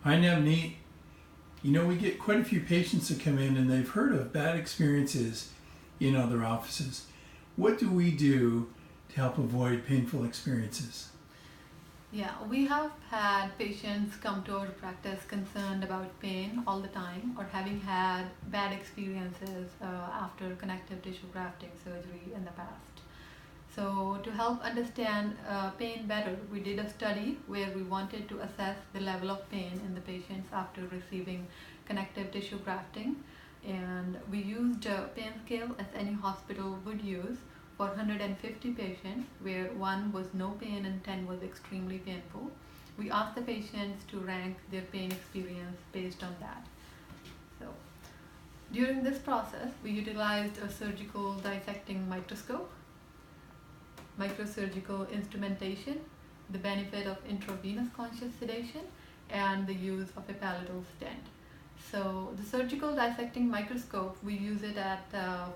Hi, Navneet. You know, we get quite a few patients that come in and they've heard of bad experiences in other offices. What do we do to help avoid painful experiences? Yeah, we have had patients come to our practice concerned about pain all the time or having had bad experiences after connective tissue grafting surgery in the past. So to help understand pain better, we did a study where we wanted to assess the level of pain in the patients after receiving connective tissue grafting. And we used a pain scale as any hospital would use for 150 patients, where 1 was no pain and 10 was extremely painful. We asked the patients to rank their pain experience based on that. So during this process, we utilized a surgical dissecting microscope, microsurgical instrumentation, the benefit of intravenous conscious sedation, and the use of a palatal stent. So the surgical dissecting microscope, we use it at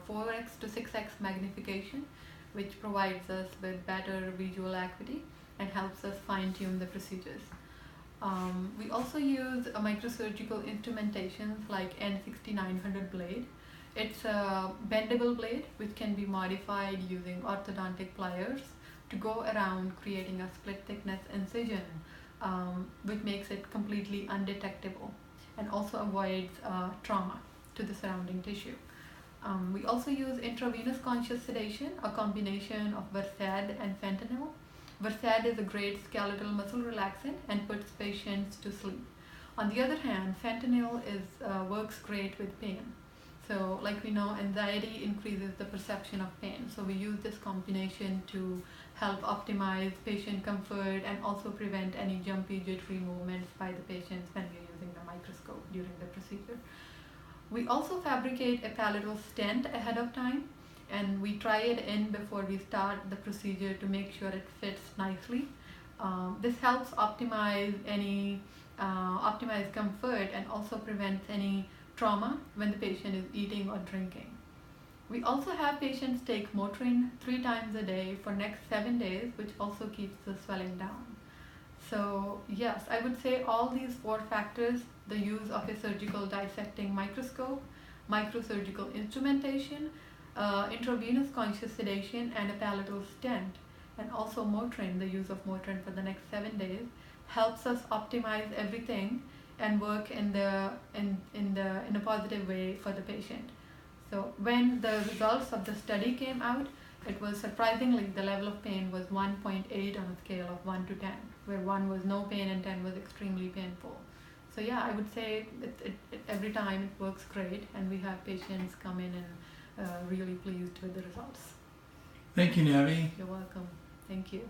4x to 6x magnification, which provides us with better visual acuity and helps us fine-tune the procedures. We also use a microsurgical instrumentation like N6900 blade. It's a bendable blade which can be modified using orthodontic pliers to go around creating a split thickness incision, which makes it completely undetectable and also avoids trauma to the surrounding tissue. We also use intravenous conscious sedation, a combination of Versed and fentanyl. Versed is a great skeletal muscle relaxant and puts patients to sleep. On the other hand, fentanyl works great with pain. So like we know, anxiety increases the perception of pain. So we use this combination to help optimize patient comfort and also prevent any jumpy, jittery movements by the patients when we're using the microscope during the procedure. We also fabricate a palatal stent ahead of time, and we try it in before we start the procedure to make sure it fits nicely. This helps optimize comfort and also prevents any trauma when the patient is eating or drinking. We also have patients take Motrin 3 times a day for next 7 days, which also keeps the swelling down. So yes, I would say all these 4 factors, the use of a surgical dissecting microscope, microsurgical instrumentation, intravenous conscious sedation, and a palatal stent, and also Motrin, the use of Motrin for the next 7 days, helps us optimize everything and work in a positive way for the patient. So when the results of the study came out, it was surprisingly the level of pain was 1.8 on a scale of 1 to 10, where 1 was no pain and 10 was extremely painful. So yeah, I would say every time it works great, and we have patients come in and really pleased with the results. Thank you, Navi. You're welcome. Thank you.